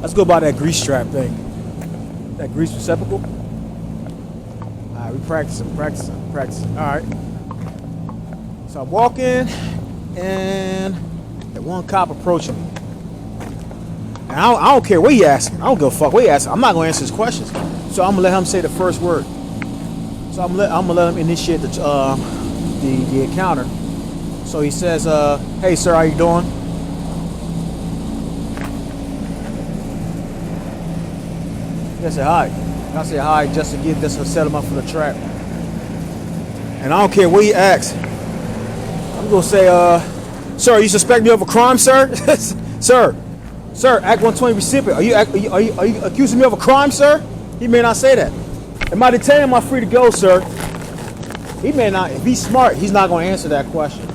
Let's go by that grease trap thing. That grease receptacle. Alright, we practicing. Alright. So I'm walking, and that one cop approaching me. And I don't care what he asking. I don't give a fuck what he asking. I'm not gonna answer his questions. So I'm gonna let him say the first word. So I'm gonna let him initiate the encounter. So he says, "Hey sir, how you doing?" I say hi. I say hi just to set him up for the trap. And I don't care what he asks. I'm gonna say, "Sir, you suspect me of a crime, sir?" Sir, Act 120 recipient. Are you accusing me of a crime, sir? He may not say that. Am I detained? Am I free to go, sir? He may not. If he's smart, he's not going to answer that question.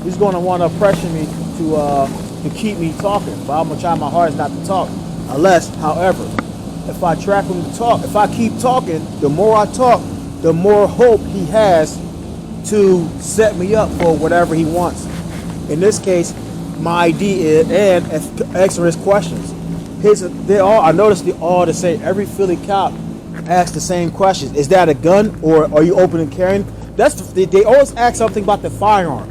He's going to want to pressure me to keep me talking. But I'm going to try my hardest not to talk. Unless, however, if I trap him to talk, if I keep talking, the more I talk, the more hope he has to set me up for whatever he wants. In this case, my ID is, and answer his questions. I noticed they all the same. Every Philly cop asks the same questions. Is that a gun, or are you open and carrying? They always ask something about the firearm,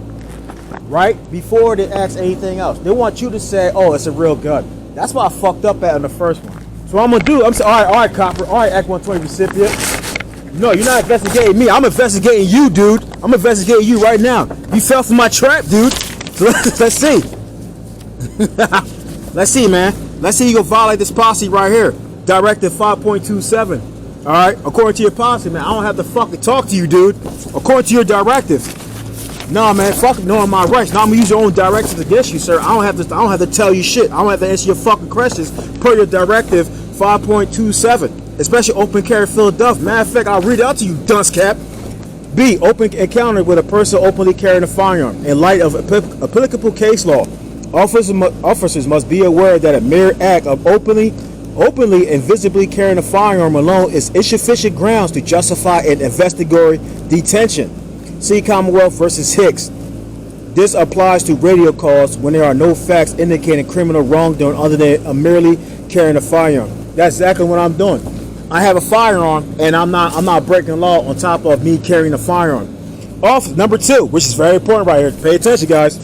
right? Before they ask anything else. They want you to say, "Oh, it's a real gun." That's what I fucked up at in the first one. So what I'm gonna do, I'm saying, all right, copper, all right, Act 120 recipient. No, you're not investigating me. I'm investigating you, dude. I'm investigating you right now. You fell for my trap, dude. So let's see. Let's see, man. Let's see you go violate this policy right here. Directive 5.27. All right, according to your policy, man. I don't have to fucking talk to you, dude. According to your directive. No, man. Fuck knowing my rights. Now I'm gonna use your own directives against you, sir. I don't have to tell you shit. I don't have to answer your fucking questions per your directive 5.27. Especially open carry Philadelphia. Matter of fact, I'll read it out to you, dunce cap. B. Open encounter with a person openly carrying a firearm. In light of applicable case law, officers must be aware that a mere act of openly and visibly carrying a firearm alone is insufficient grounds to justify an investigatory detention. See Commonwealth versus Hicks. This applies to radio calls when there are no facts indicating criminal wrongdoing other than merely carrying a firearm. That's exactly what I'm doing. I have a firearm, and I'm not breaking law on top of me carrying a firearm. Number 2, which is very important right here. Pay attention, guys.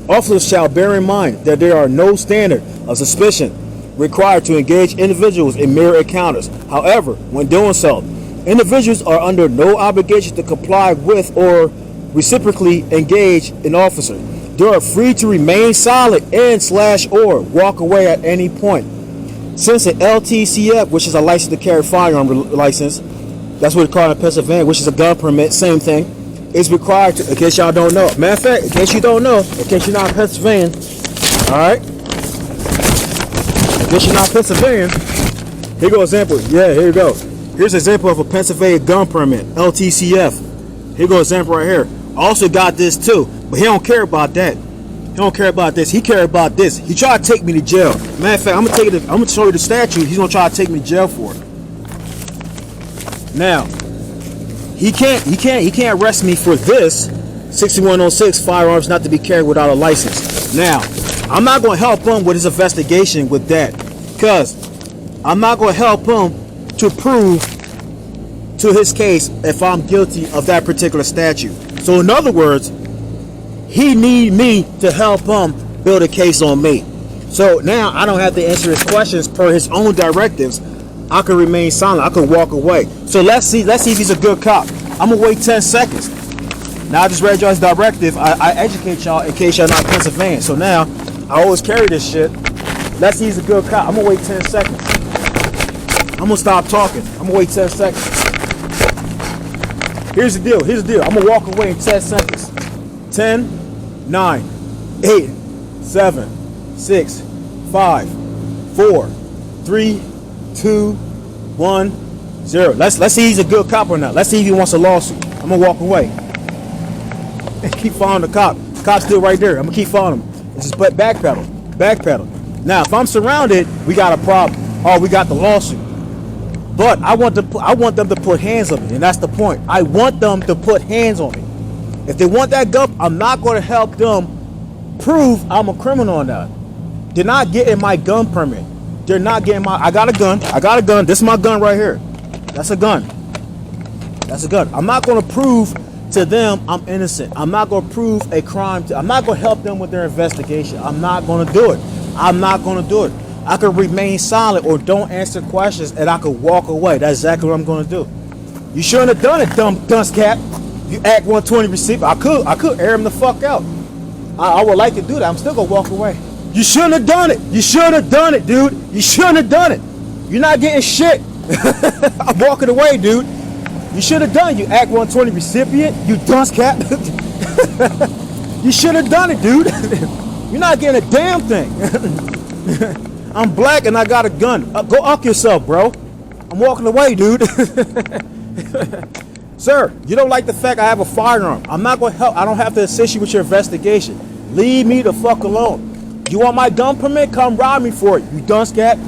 Officers shall bear in mind that there are no standard of suspicion required to engage individuals in mere encounters. However, when doing so, individuals are under no obligation to comply with or reciprocally engage an officer. They are free to remain silent and/or walk away at any point. Since an LTCF, which is a license to carry firearm license, that's what it's called in Pennsylvania, which is a gun permit, same thing, is required to, in case y'all don't know. Matter of fact, in case you don't know, in case you're not Pennsylvania, all right? In case you're not Pennsylvania, here go example. Yeah, here you go. Here's an example of a Pennsylvania gun permit, LTCF. Here go example right here. Also got this too, but he don't care about that. He don't care about this. He care about this. He tried to take me to jail. Matter of fact, I'm gonna show you the statute. He's gonna try to take me to jail for it. Now, he can't arrest me for this 6106 firearms not to be carried without a license. Now, I'm not gonna help him with his investigation with that, because I'm not gonna help him to prove to his case if I'm guilty of that particular statute. So in other words, he need me to help him build a case on me. So now I don't have to answer his questions per his own directives. I can remain silent. I can walk away. So let's see if he's a good cop. I'm gonna wait 10 seconds. Now I just read y'all's directive. I educate y'all in case y'all not Pennsylvania. So now I always carry this shit. Let's see if he's a good cop. I'm gonna wait 10 seconds. I'm gonna stop talking. I'm gonna wait 10 seconds. Here's the deal. I'm gonna walk away in 10 seconds. 10, 9, 8, 7, 6, 5, 4, 3, 2, 1, 0. Let's see if he's a good cop or not. Let's see if he wants a lawsuit. I'm gonna walk away. Keep following the cop. The cop's still right there. I'm gonna keep following him. It's just backpedal. Now, if I'm surrounded, we got a problem. Oh, we got the lawsuit. But I want them to put hands on me, and that's the point. I want them to put hands on me. If they want that gun, I'm not going to help them prove I'm a criminal or not. They're not getting my gun permit. They're not getting my. I got a gun. I got a gun. This is my gun right here. That's a gun. That's a gun. I'm not going to prove to them I'm innocent. I'm not going to prove a crime. I'm not going to help them with their investigation. I'm not going to do it. I'm not going to do it. I could remain silent or don't answer questions, and I could walk away. That's exactly what I'm going to do. You shouldn't have done it, dumb dunce cap. You Act 120 receiver. I could air him the fuck out. I would like to do that. I'm still going to walk away. You shouldn't have done it. You shouldn't have done it, dude. You shouldn't have done it. You're not getting shit. I'm walking away, dude. You should have done it, you Act 120 recipient, you dunce cap. You should have done it, dude. You're not getting a damn thing. I'm black and I got a gun. Go up yourself, bro. I'm walking away, dude. Sir, you don't like the fact I have a firearm. I'm not going to help. I don't have to assist you with your investigation. Leave me the fuck alone. You want my gun permit? Come rob me for it, you dunce cap.